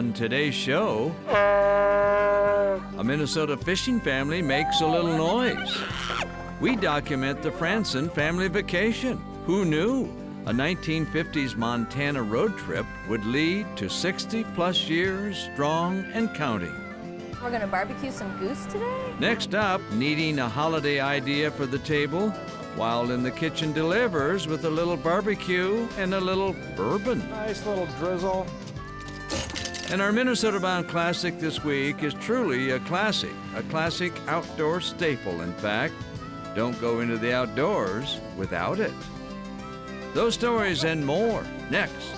On today's show, a Minnesota fishing family makes a little noise. We document the Franzen family vacation. Who knew? A 1950s Montana road trip would lead to 60-plus years strong and counting. We're gonna barbecue some goose today? Next up, needing a holiday idea for the table, while in the kitchen delivers with a little barbecue and a little bourbon. Nice little drizzle. And our Minnesota-bound classic this week is truly a classic outdoor staple, in fact. Don't go into the outdoors without it. Those stories and more next.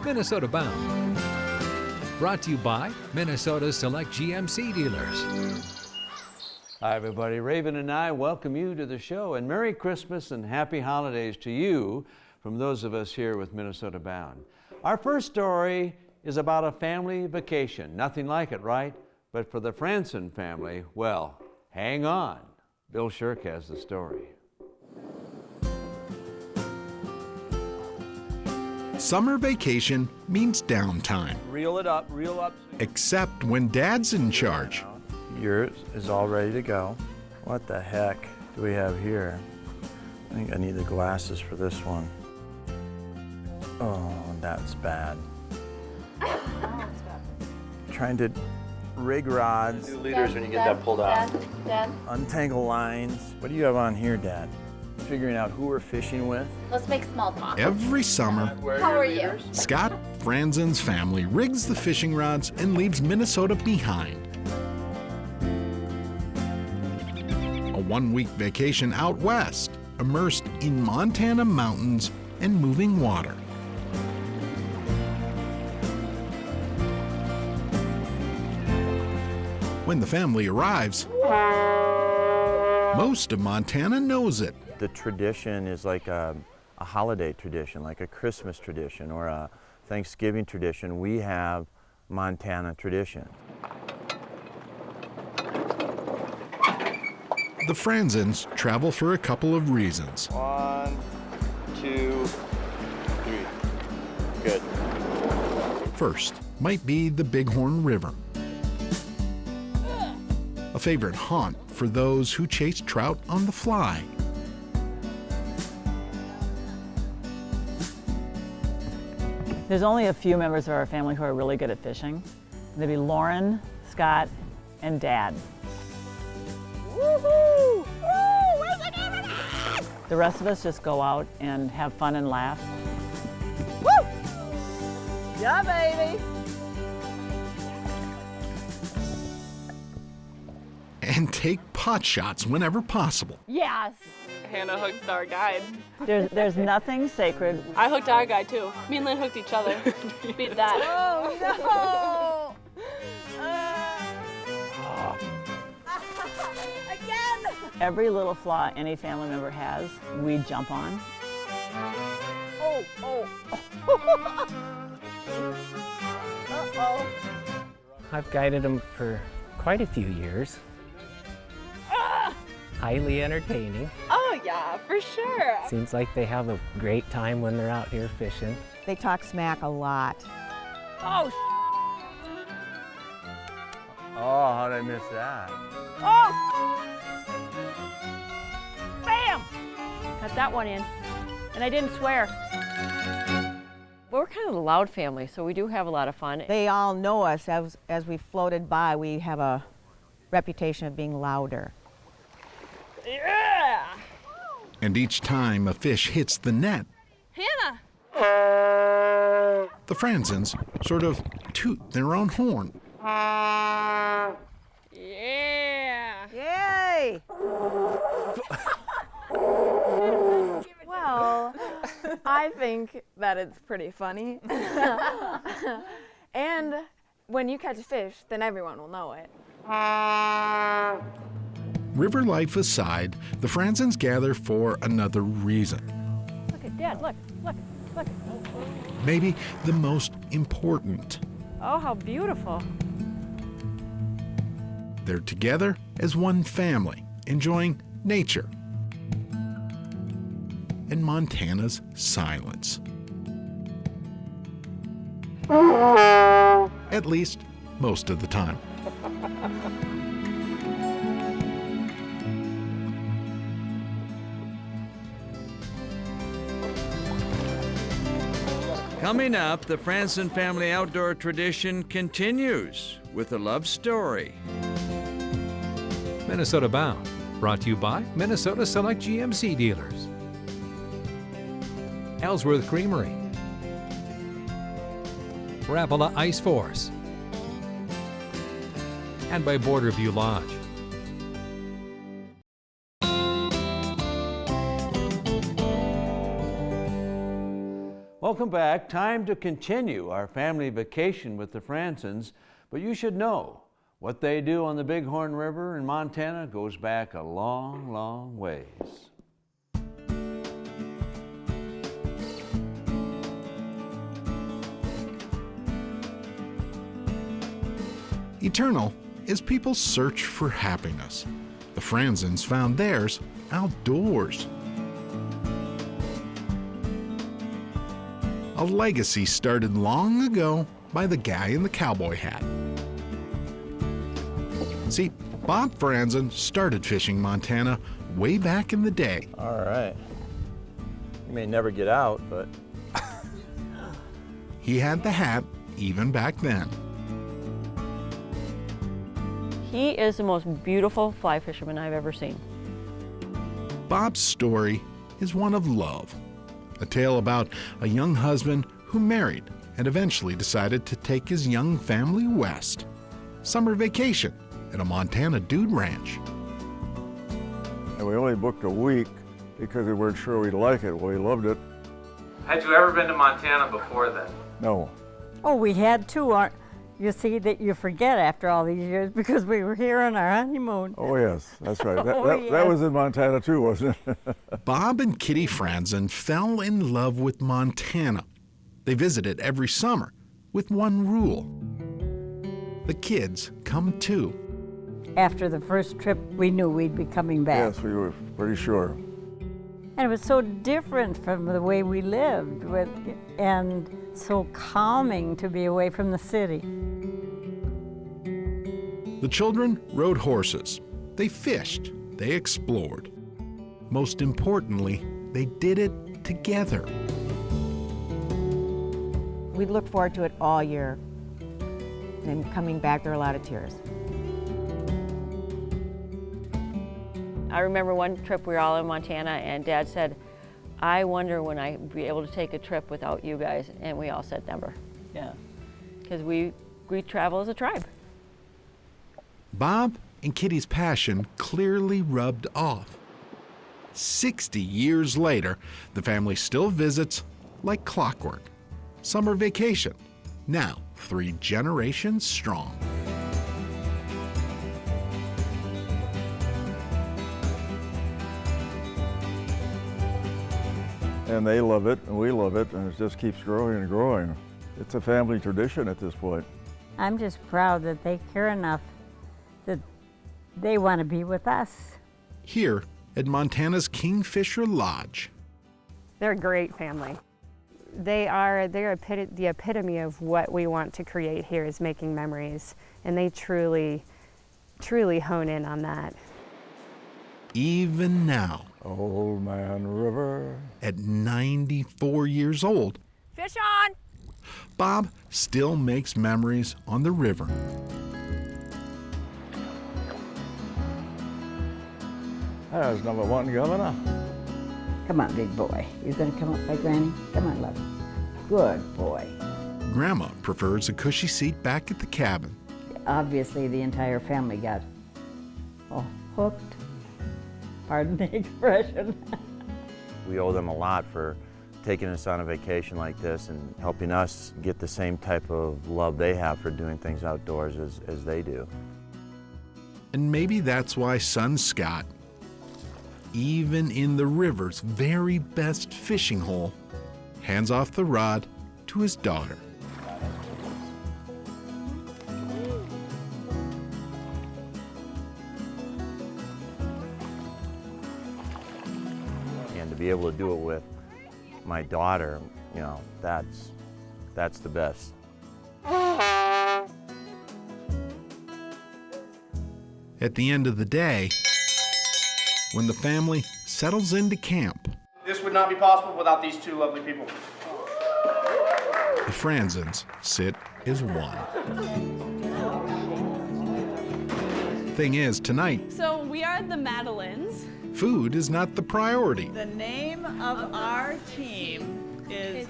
Minnesota Bound. Brought to you by Minnesota's Select GMC dealers. Hi, everybody. Raven and I welcome you to the show, and Merry Christmas and Happy Holidays to you from those of us here with Minnesota Bound. Our first story is about a family vacation. Nothing like it, right? But for the Franzen family, well, hang on. Bill Shirk has the story. Summer vacation means downtime, Reel it up, reel up. except when Dad's in charge. Yours is all ready to go. What the heck do we have here? I think I need the glasses for this one. Oh, that's bad. Trying to rig rods, New leaders when you get that pulled out. Dad, untangle lines. What do you have on here, Dad? Figuring out who we're fishing with. let's make small talk. Every summer, How are you? Scott Franzen's family rigs the fishing rods and leaves Minnesota behind. A one-week vacation out west, immersed in Montana mountains and moving water. When the family arrives, most of Montana knows it. The tradition is like a holiday tradition, like a Christmas tradition or a Thanksgiving tradition. We have Montana tradition. The Franzens travel for a couple of reasons. 1, 2, 3. Good. First might be the Bighorn River, a favorite haunt for those who chase trout on the fly. There's only a few members of our family who are really good at fishing. They'd be Lauren, Scott, and Dad. Woohoo! Woo! Where's the camera? The rest of us just go out and have fun and laugh. Woo! Yeah, baby! And take pot shots whenever possible. Yes! Hannah hooked our guide. There's nothing sacred. I hooked our guide too. Me and Lynn hooked each other. Beat that. Oh, no! Again! Every little flaw any family member has, we jump on. Oh, oh. Uh-oh. I've guided them for quite a few years. Highly entertaining. Oh yeah, for sure. Seems like they have a great time when they're out here fishing. They talk smack a lot. Oh, Oh, how did I miss that? oh! Bam! Got that one in. And I didn't swear. We're kind of a loud family, so we do have a lot of fun. They all know us. As we floated by, we have a reputation of being louder. Yeah! And each time a fish hits the net, Hannah! the Franzens sort of toot their own horn. Yeah! Yay! Well, I think that it's pretty funny. And when you catch a fish, then everyone will know it. River life aside, the Franzens gather for another reason. Look at Dad, look. Maybe the most important. Oh, how beautiful. They're together as one family, enjoying nature and Montana's silence. At least most of the time. Coming up, the Franzen family outdoor tradition continues with a love story. Minnesota Bound, brought to you by Minnesota Select GMC dealers. Ellsworth Creamery. Rapala Ice Force. And by Borderview Lodge. Welcome back. Time to continue our family vacation with the Franzens, but you should know what they do on the Bighorn River in Montana goes back a long, long ways. Eternal is people's search for happiness. The Franzens found theirs outdoors. A legacy started long ago by the guy in the cowboy hat. See, Bob Franzen started fishing Montana way back in the day. All right. You may never get out, but He had the hat even back then. He is the most beautiful fly fisherman I've ever seen. Bob's story is one of love. A tale about a young husband who married and eventually decided to take his young family west. Summer vacation at a Montana dude ranch. And we only booked a week because we weren't sure we'd like it. Well, we loved it. Had you ever been to Montana before then? No. Oh, we had to. You see that you forget after all these years because we were here on our honeymoon. Oh, yes, that's right. Yes. That was in Montana too, wasn't it? Bob and Kitty Franzen fell in love with Montana. They visited every summer with one rule. The kids come too. After the first trip, we knew we'd be coming back. Yes, we were pretty sure. And it was so different from the way we lived, and so calming to be away from the city. The children rode horses. They fished. They explored. Most importantly, they did it together. We look forward to it all year. And coming back, there are a lot of tears. I remember one trip we were all in Montana and Dad said, I wonder when I'd be able to take a trip without you guys, and we all said never. Yeah. Because we travel as a tribe. Bob and Kitty's passion clearly rubbed off. 60 years later, the family still visits like clockwork. Summer vacation, now 3 generations strong. And they love it, and we love it, and it just keeps growing and growing. It's a family tradition at this point. I'm just proud that they care enough that they want to be with us. Here at Montana's Kingfisher Lodge. They're a great family. They're the epitome of what we want to create here is making memories, and they truly, truly hone in on that. Even now, Old Man River. at 94 years old, Fish on! Bob still makes memories on the river. That's number 1, Governor. Come on, big boy. You're going to come up by Granny? Come on, love. Good boy. Grandma prefers a cushy seat back at the cabin. Obviously, the entire family got hooked. Pardon the expression. we owe them a lot for taking us on a vacation like this and helping us get the same type of love they have for doing things outdoors as they do. And maybe that's why son Scott, even in the river's very best fishing hole, hands off the rod to his daughter. And to be able to do it with my daughter, you know, that's the best. At the end of the day, when the family settles into camp, this would not be possible without these two lovely people. the Franzens sit as one. Thing is, tonight, So we are the Madelines. food is not the priority. The name of our team is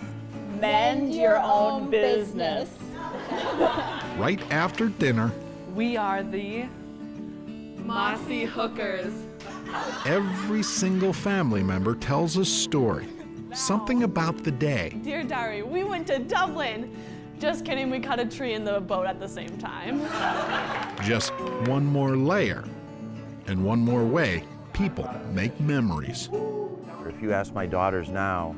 Mend Your Own Business. Right after dinner, We are the Mossy Hookers. every single family member tells a story, something about the day. Dear Diary, we went to Dublin. Just kidding, we cut a tree in the boat at the same time. Just one more layer and one more way people make memories. If you ask my daughters now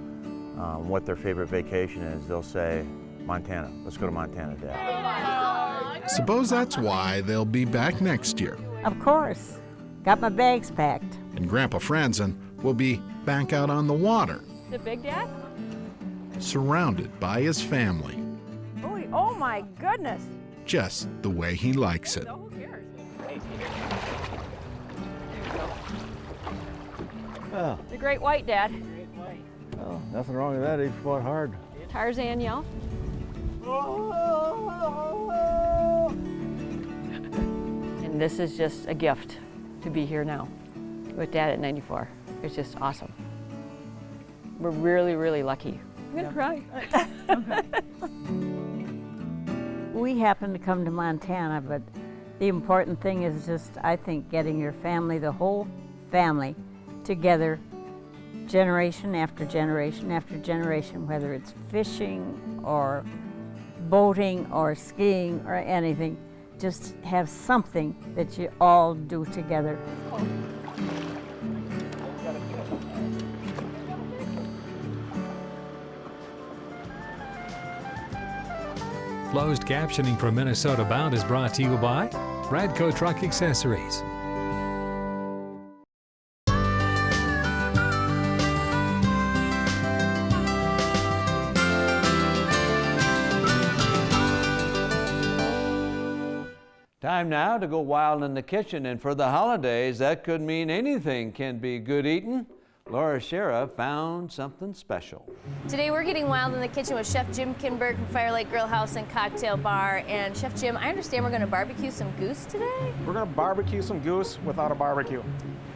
what their favorite vacation is, they'll say, Montana. Let's go to Montana, Dad. Suppose that's why they'll be back next year. Of course. Got my bags packed. And Grandpa Franzen will be back out on the water, The big dad? surrounded by his family, Oh my goodness. just the way he likes it. Oh, The great white dad. oh, nothing wrong with that. He fought hard. Tarzan yell. And this is just a gift to be here now with Dad at 94. It's just awesome. We're really, really lucky. I'm gonna cry. We happen to come to Montana, but the important thing is just, I think, getting your family, the whole family, together, generation after generation after generation, whether it's fishing or boating or skiing or anything. Just have something that you all do together. Closed captioning for Minnesota Bound is brought to you by Radco Truck Accessories. Time now to go wild in the kitchen, and for the holidays, that could mean anything can be good eating. Laura Shera found something special. Today we're getting wild in the kitchen with Chef Jim Kinberg from Firelight Grill House and Cocktail Bar. And Chef Jim, I understand we're going to barbecue some goose today? We're gonna barbecue some goose without a barbecue.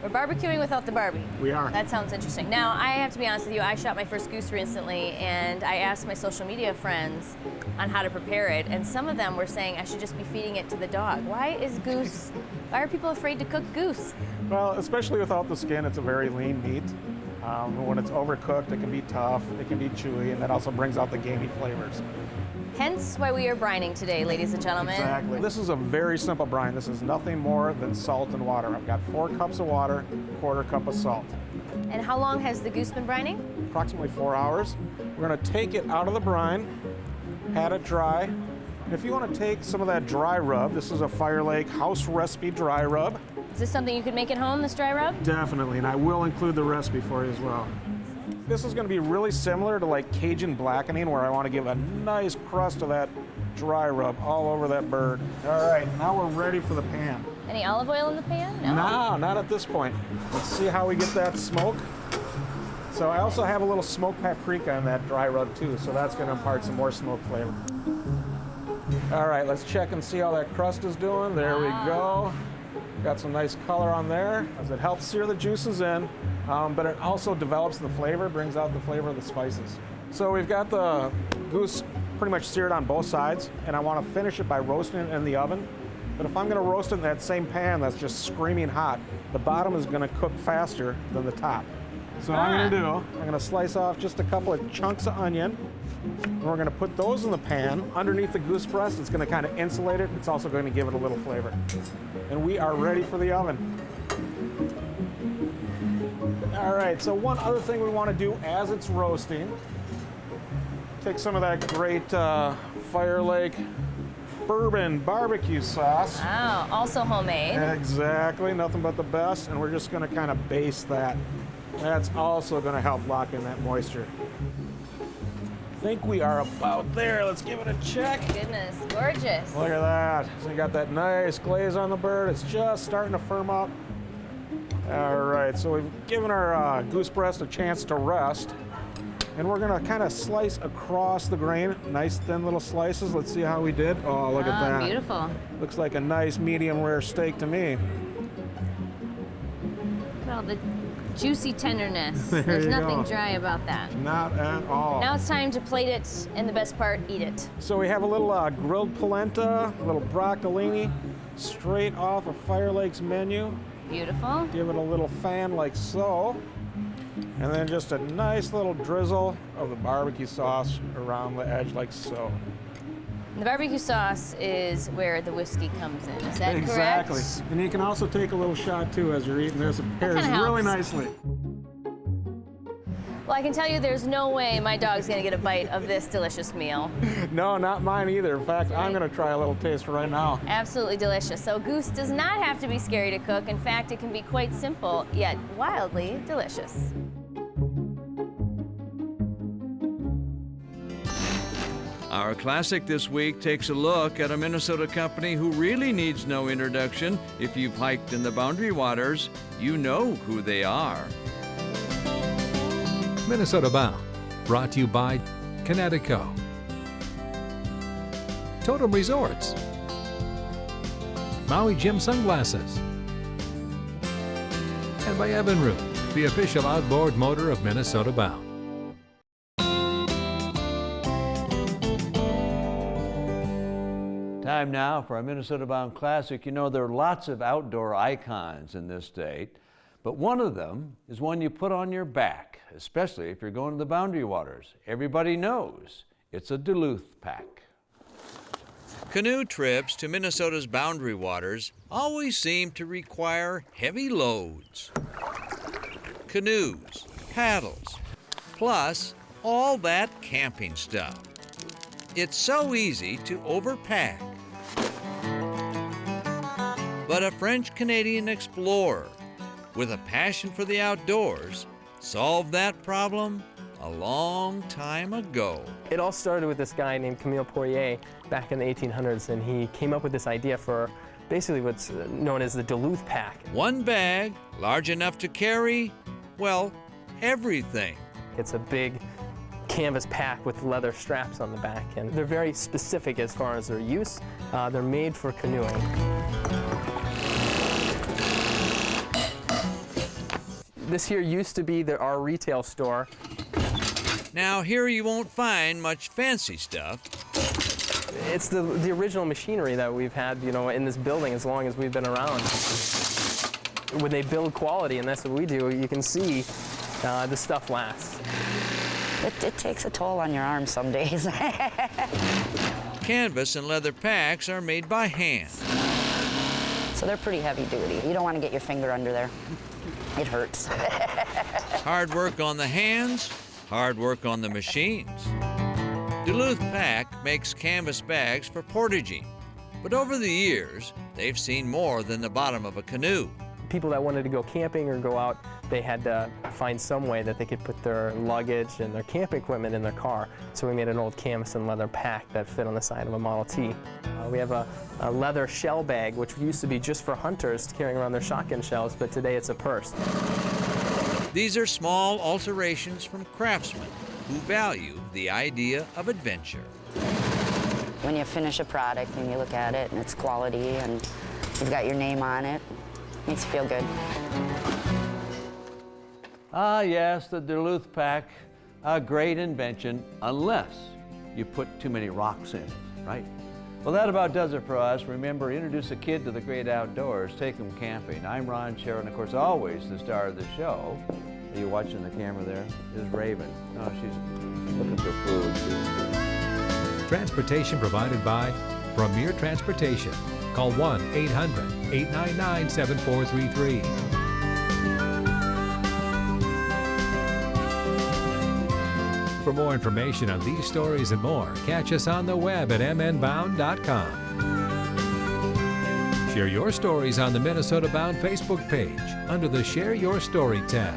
We're barbecuing without the Barbie. We are. That sounds interesting. Now, I have to be honest with you, I shot my first goose recently, and I asked my social media friends on how to prepare it, and some of them were saying I should just be feeding it to the dog. Why are people afraid to cook goose? Well, especially without the skin, it's a very lean meat. When it's overcooked, it can be tough, it can be chewy, and that also brings out the gamey flavors. Hence why we are brining today, ladies and gentlemen. Exactly. This is a very simple brine. This is nothing more than salt and water. I've got 4 cups of water, 1/4 cup of salt. And how long has the goose been brining? Approximately 4 hours. We're gonna take it out of the brine, pat it dry. And if you wanna take some of that dry rub, this is a Fire Lake house recipe dry rub. Is this something you could make at home, this dry rub? Definitely, and I will include the recipe for you as well. This is gonna be really similar to like Cajun blackening, where I wanna give a nice crust of that dry rub all over that bird. All right, now we're ready for the pan. Any olive oil in the pan? No, not at this point. Let's see how we get that smoke. So I also have a little smoked paprika in that dry rub too, so that's gonna impart some more smoke flavor. All right, let's check and see how that crust is doing. There we go. Got some nice color on there, as it helps sear the juices in, but it also develops the flavor, brings out the flavor of the spices. So we've got the goose pretty much seared on both sides, and I want to finish it by roasting it in the oven. But if I'm going to roast it in that same pan that's just screaming hot, the bottom is going to cook faster than the top. So what I'm going to do, I'm going to slice off just a couple of chunks of onion, and we're going to put those in the pan underneath the goose breast. It's going to kind of insulate it. It's also going to give it a little flavor. And we are ready for the oven. All right, so one other thing we want to do as it's roasting Take some of that great Fire Lake bourbon barbecue sauce. Oh, also homemade. Exactly, nothing but the best. And we're just gonna kind of baste that. That's also gonna help lock in that moisture. I think we are about there. Let's give it a check. Goodness, gorgeous. Look at that. So you got that nice glaze on the bird. It's just starting to firm up. All right, so we've given our goose breast a chance to rest. And we're gonna kind of slice across the grain. Nice thin little slices. Let's see how we did. Oh, look at that. Beautiful. Looks like a nice medium rare steak to me. Well, the juicy tenderness. There There's you nothing go. dry about that. Not at all. Now it's time to plate it, and the best part, eat it. So we have a little grilled polenta, a little broccolini, straight off of Fire Lake's menu. Beautiful. Give it a little fan like so. And then just a nice little drizzle of the barbecue sauce around the edge like so. The barbecue sauce is where the whiskey comes in. Is that Exactly. correct? And you can also take a little shot too as you're eating this. It pairs kinda really helps. nicely. Well, I can tell you there's no way my dog's gonna get a bite of this delicious meal. No, not mine either. In fact, I'm gonna try a little taste right now. Absolutely delicious. So goose does not have to be scary to cook. In fact, it can be quite simple, yet wildly delicious. Our classic this week takes a look at a Minnesota company who really needs no introduction. If you've hiked in the Boundary Waters, you know who they are. Minnesota Bound, brought to you by Connecticut, Totem Resorts, Maui Gym Sunglasses, and by Evinrude, the official outboard motor of Minnesota Bound. Time now for our Minnesota Bound Classic. You know, there are lots of outdoor icons in this state, but one of them is one you put on your back, especially if you're going to the Boundary Waters. Everybody knows it's a Duluth Pack. Canoe trips to Minnesota's Boundary Waters always seem to require heavy loads. Canoes, paddles, plus all that camping stuff. It's so easy to overpack. But a French-Canadian explorer with a passion for the outdoors solved that problem a long time ago. It all started with this guy named Camille Poirier back in the 1800s, and he came up with this idea for basically what's known as the Duluth Pack. One bag, large enough to carry, well, everything. It's a big canvas pack with leather straps on the back, and they're very specific as far as their use. They're made for canoeing. This here used to be our retail store. Now here you won't find much fancy stuff. It's the original machinery that we've had, you know, in this building as long as we've been around. When they build quality, and that's what we do, you can see the stuff lasts. It takes a toll on your arms some days. Canvas and leather packs are made by hand. So they're pretty heavy duty. You don't want to get your finger under there. It hurts. Hard work on the hands, hard work on the machines. Duluth Pack makes canvas bags for portaging, but over the years, they've seen more than the bottom of a canoe. People that wanted to go camping or go out, they had to find some way that they could put their luggage and their camping equipment in their car. So we made an old canvas and leather pack that fit on the side of a Model T. We have a leather shell bag, which used to be just for hunters carrying around their shotgun shells, but today it's a purse. These are small alterations from craftsmen who value the idea of adventure. When you finish a product and you look at it and it's quality and you've got your name on it, it makes you feel good. Ah, yes, the Duluth Pack, a great invention, unless you put too many rocks in it, right? Well, that about does it for us. Remember, introduce a kid to the great outdoors, take them camping. I'm Ron Sharon, of course, always the star of the show. Are you watching the camera there? Is Raven. Oh, she's looking for food. Transportation provided by Premier Transportation. Call 1-800-899-7433. For more information on these stories and more, catch us on the web at mnbound.com. Share your stories on the Minnesota Bound Facebook page under the Share Your Story tab.